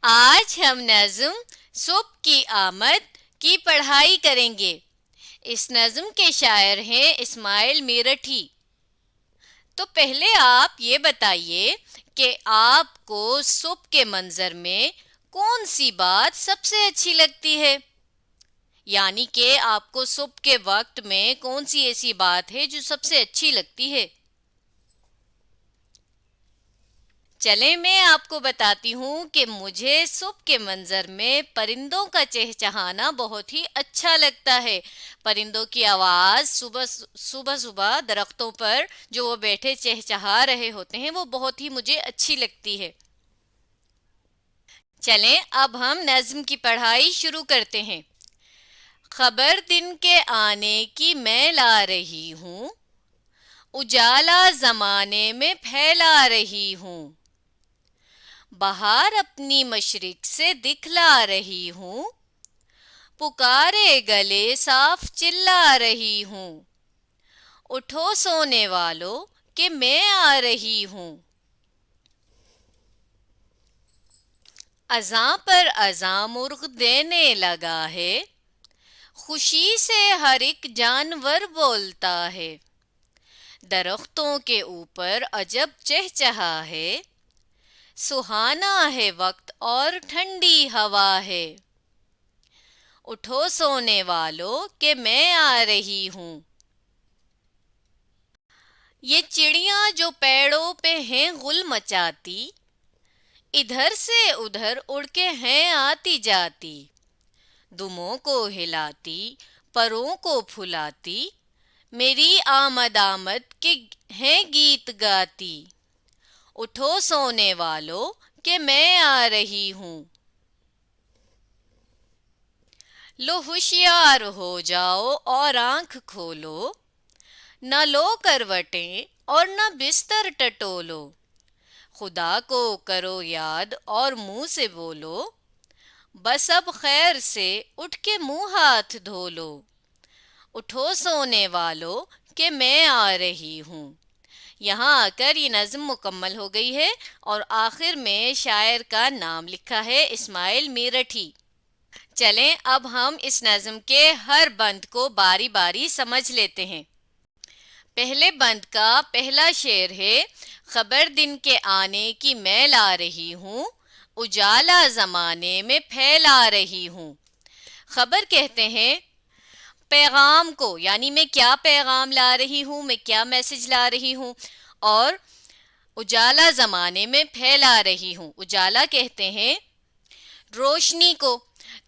آج ہم نظم صبح کی آمد کی پڑھائی کریں گے۔ اس نظم کے شاعر ہیں اسماعیل میرٹھی۔ تو پہلے آپ یہ بتائیے کہ آپ کو صبح کے منظر میں کون سی بات سب سے اچھی لگتی ہے؟ یعنی کہ آپ کو صبح کے وقت میں کون سی ایسی بات ہے جو سب سے اچھی لگتی ہے؟ چلیں میں آپ کو بتاتی ہوں کہ مجھے صبح کے منظر میں پرندوں کا چہچہانا بہت ہی اچھا لگتا ہے۔ پرندوں کی آواز صبح صبح صبح درختوں پر جو وہ بیٹھے چہچہا رہے ہوتے ہیں وہ بہت ہی مجھے اچھی لگتی ہے۔ چلیں اب ہم نظم کی پڑھائی شروع کرتے ہیں۔ خبر دن کے آنے کی میں لا رہی ہوں، اجالا زمانے میں پھیلا رہی ہوں، بہار اپنی مشرق سے دکھلا رہی ہوں، پکارے گلے صاف چلا رہی ہوں، اٹھو سونے والو کہ میں آ رہی ہوں، اذاں پر اذاں مرغ دینے لگا ہے، خوشی سے ہر ایک جانور بولتا ہے، درختوں کے اوپر عجب چہچہا ہے، سہانا ہے وقت اور ٹھنڈی ہوا ہے، اٹھو سونے والو کہ میں آ رہی ہوں۔ یہ چڑیاں جو پیڑوں پہ ہیں غل مچاتی، ادھر سے ادھر اڑ کے ہیں آتی جاتی، دموں کو ہلاتی پروں کو پھلاتی، میری آمد آمد کے ہیں گیت گاتی، اٹھو سونے والو کہ میں آ رہی ہوں۔ لو ہوشیار ہو جاؤ اور آنکھ کھولو، نہ لو کروٹیں اور نہ بستر ٹٹولو، خدا کو کرو یاد اور منہ سے بولو، بس اب خیر سے اٹھ کے منہ ہاتھ دھو لو، اٹھو سونے والو کہ میں آ رہی ہوں۔ یہاں آ کر یہ نظم مکمل ہو گئی ہے اور آخر میں شاعر کا نام لکھا ہے اسماعیل میرٹھی۔ چلیں اب ہم اس نظم کے ہر بند کو باری باری سمجھ لیتے ہیں۔ پہلے بند کا پہلا شعر ہے، خبر دن کے آنے کی میں لا رہی ہوں، اجالا زمانے میں پھیلا رہی ہوں۔ خبر کہتے ہیں پیغام کو، یعنی میں کیا پیغام لا رہی ہوں، میں کیا میسج لا رہی ہوں، اور اجالا زمانے میں پھیلا رہی ہوں۔ اجالا کہتے ہیں روشنی کو۔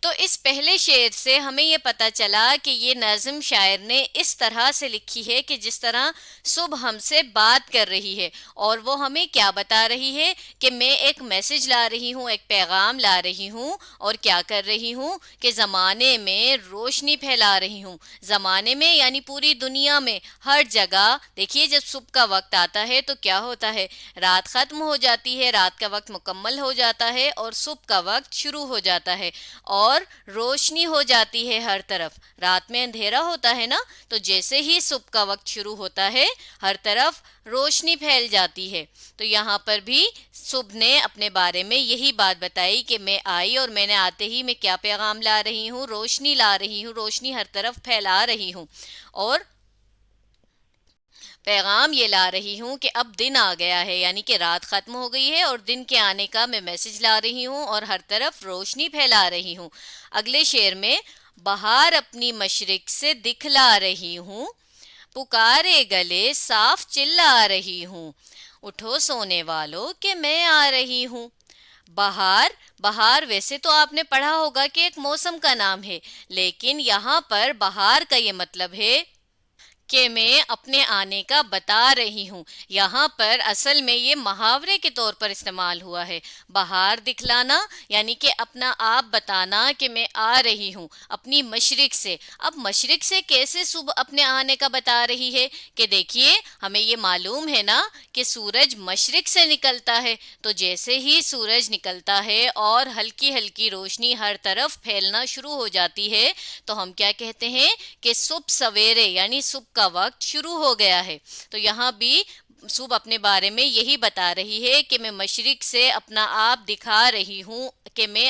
تو اس پہلے شعر سے ہمیں یہ پتہ چلا کہ یہ نظم شاعر نے اس طرح سے لکھی ہے کہ جس طرح صبح ہم سے بات کر رہی ہے، اور وہ ہمیں کیا بتا رہی ہے کہ میں ایک میسج لا رہی ہوں، ایک پیغام لا رہی ہوں، اور کیا کر رہی ہوں کہ زمانے میں روشنی پھیلا رہی ہوں۔ زمانے میں یعنی پوری دنیا میں ہر جگہ دیکھیے جب صبح کا وقت آتا ہے تو کیا ہوتا ہے، رات ختم ہو جاتی ہے، رات کا وقت مکمل ہو جاتا ہے اور صبح کا وقت شروع ہو جاتا ہے، اور روشنی ہو جاتی ہے ہر طرف۔ رات میں اندھیرا ہوتا ہے نا، تو جیسے ہی صبح کا وقت شروع ہوتا ہے ہر طرف روشنی پھیل جاتی ہے۔ تو یہاں پر بھی صبح نے اپنے بارے میں یہی بات بتائی کہ میں آئی اور میں نے آتے ہی میں کیا پیغام لا رہی ہوں، روشنی لا رہی ہوں، روشنی ہر طرف پھیلا رہی ہوں، اور پیغام یہ لا رہی ہوں کہ اب دن آ گیا ہے، یعنی کہ رات ختم ہو گئی ہے اور دن کے آنے کا میں میسج لا رہی ہوں اور ہر طرف روشنی پھیلا رہی ہوں۔ اگلے شعر میں بہار اپنی مشرق سے دکھلا رہی ہوں، پکارے گلے صاف چلا رہی ہوں، اٹھو سونے والو کہ میں آ رہی ہوں۔ بہار، بہار ویسے تو آپ نے پڑھا ہوگا کہ ایک موسم کا نام ہے، لیکن یہاں پر بہار کا یہ مطلب ہے کہ میں اپنے آنے کا بتا رہی ہوں۔ یہاں پر اصل میں یہ محاورے کے طور پر استعمال ہوا ہے۔ بہار دکھلانا یعنی کہ اپنا آپ بتانا کہ میں آ رہی ہوں اپنی مشرق سے۔ اب مشرق سے کیسے صبح اپنے آنے کا بتا رہی ہے کہ دیکھیے ہمیں یہ معلوم ہے نا کہ سورج مشرق سے نکلتا ہے، تو جیسے ہی سورج نکلتا ہے اور ہلکی ہلکی روشنی ہر طرف پھیلنا شروع ہو جاتی ہے تو ہم کیا کہتے ہیں کہ صبح سویرے یعنی صبح کا وقت شروع ہو گیا ہے۔ تو یہاں بھی صبح اپنے بارے میں یہی بتا رہی ہے کہ میں مشرق سے اپنا آپ دکھا رہی ہوں کہ میں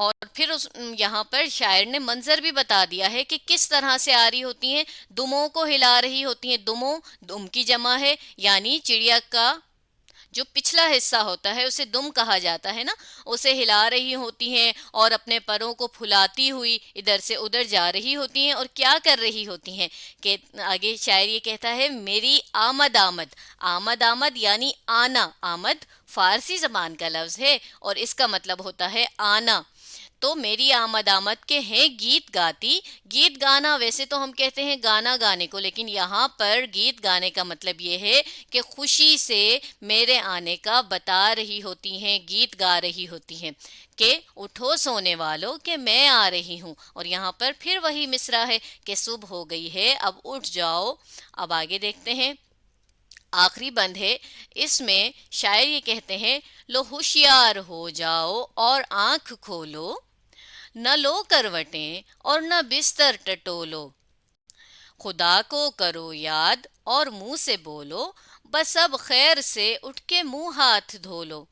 اور پھر یہاں پر شاعر نے منظر بھی بتا دیا ہے کہ کس طرح سے آ رہی ہوتی ہیں، دموں کو ہلا رہی ہوتی ہیں، دموں دم کی جمع ہے، یعنی چڑیا کا جو پچھلا حصہ ہوتا ہے اسے دم کہا جاتا ہے نا، اسے ہلا رہی ہوتی ہیں اور اپنے پروں کو پھلاتی ہوئی ادھر سے ادھر جا رہی ہوتی ہیں، اور کیا کر رہی ہوتی ہیں کہ آگے شاعر یہ کہتا ہے میری آمد آمد، آمد آمد یعنی آنا، آمد فارسی زبان کا لفظ ہے اور اس کا مطلب ہوتا ہے آنا، تو میری آمد آمد کے ہیں گیت گاتی، گیت گانا ویسے تو ہم کہتے ہیں گانا گانے کو، لیکن یہاں پر گیت گانے کا مطلب یہ ہے کہ خوشی سے میرے آنے کا بتا رہی ہوتی ہیں، گیت گا رہی ہوتی ہیں کہ اٹھو سونے والوں کہ میں آ رہی ہوں، اور یہاں پر پھر وہی مصرع ہے کہ صبح ہو گئی ہے اب اٹھ جاؤ۔ اب آگے دیکھتے ہیں، آخری بند ہے، اس میں شاعر یہ کہتے ہیں لو ہوشیار ہو جاؤ اور آنکھ کھولو، نہ لو کروٹیں اور نہ بستر ٹٹولو، خدا کو کرو یاد اور منہ سے بولو، بس اب خیر سے اٹھ کے منہ ہاتھ دھو لو۔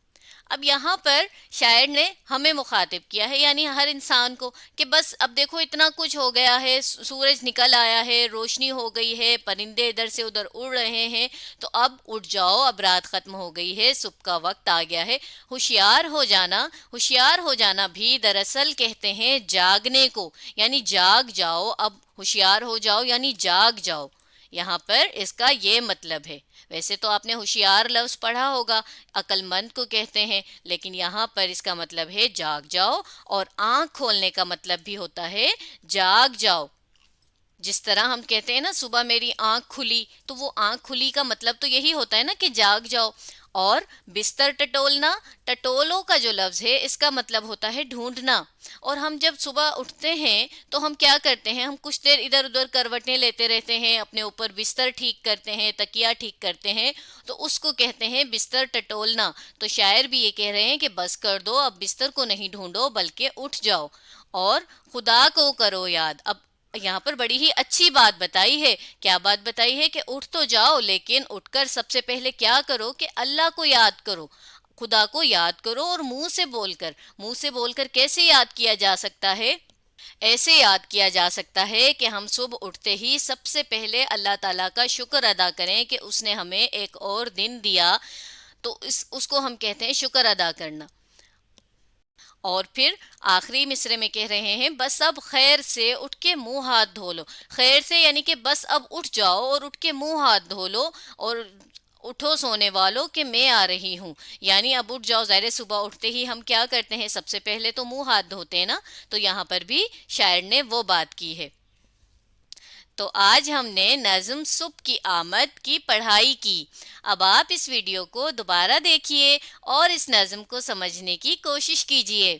اب یہاں پر شاعر نے ہمیں مخاطب کیا ہے، یعنی ہر انسان کو، کہ بس اب دیکھو اتنا کچھ ہو گیا ہے، سورج نکل آیا ہے، روشنی ہو گئی ہے، پرندے ادھر سے ادھر اڑ رہے ہیں، تو اب اٹھ جاؤ، اب رات ختم ہو گئی ہے، صبح کا وقت آ گیا ہے۔ ہوشیار ہو جانا، ہوشیار ہو جانا بھی دراصل کہتے ہیں جاگنے کو، یعنی جاگ جاؤ، اب ہوشیار ہو جاؤ یعنی جاگ جاؤ، یہاں پر اس کا یہ مطلب ہے۔ ویسے تو آپ نے ہوشیار لفظ پڑھا ہوگا، عقل مند کو کہتے ہیں، لیکن یہاں پر اس کا مطلب ہے جاگ جاؤ، اور آنکھ کھولنے کا مطلب بھی ہوتا ہے جاگ جاؤ۔ جس طرح ہم کہتے ہیں نا صبح میری آنکھ کھلی، تو وہ آنکھ کھلی کا مطلب تو یہی ہوتا ہے نا کہ جاگ جاؤ۔ اور بستر ٹٹولنا، ٹٹولو کا جو لفظ ہے اس کا مطلب ہوتا ہے ڈھونڈنا، اور ہم جب صبح اٹھتے ہیں تو ہم کیا کرتے ہیں، ہم کچھ دیر ادھر ادھر کروٹیں لیتے رہتے ہیں، اپنے اوپر بستر ٹھیک کرتے ہیں، تکیا ٹھیک کرتے ہیں، تو اس کو کہتے ہیں بستر ٹٹولنا۔ تو شاعر بھی یہ کہہ رہے ہیں کہ بس کر دو، اب بستر کو نہیں ڈھونڈو بلکہ اٹھ جاؤ اور خدا کو کرو یاد۔ اب یہاں پر بڑی ہی اچھی بات بتائی ہے، کیا بات بتائی ہے کہ اٹھ تو جاؤ، لیکن اٹھ کر سب سے پہلے کیا کرو کہ اللہ کو یاد کرو، خدا کو یاد کرو، اور منہ سے بول کر، منہ سے بول کر کیسے یاد کیا جا سکتا ہے؟ ایسے یاد کیا جا سکتا ہے کہ ہم صبح اٹھتے ہی سب سے پہلے اللہ تعالیٰ کا شکر ادا کریں کہ اس نے ہمیں ایک اور دن دیا، تو اس کو ہم کہتے ہیں شکر ادا کرنا۔ اور پھر آخری مصرے میں کہہ رہے ہیں بس اب خیر سے اٹھ کے منہ ہاتھ دھو لو، خیر سے یعنی کہ بس اب اٹھ جاؤ اور اٹھ کے منہ ہاتھ دھو لو، اور اٹھو سونے والوں کہ میں آ رہی ہوں، یعنی اب اٹھ جاؤ، ظاہر ہے صبح اٹھتے ہی ہم کیا کرتے ہیں، سب سے پہلے تو منہ ہاتھ دھوتے ہیں نا، تو یہاں پر بھی شاعر نے وہ بات کی ہے۔ تو آج ہم نے نظم صبح کی آمد کی پڑھائی کی، اب آپ اس ویڈیو کو دوبارہ دیکھیے اور اس نظم کو سمجھنے کی کوشش کیجیے۔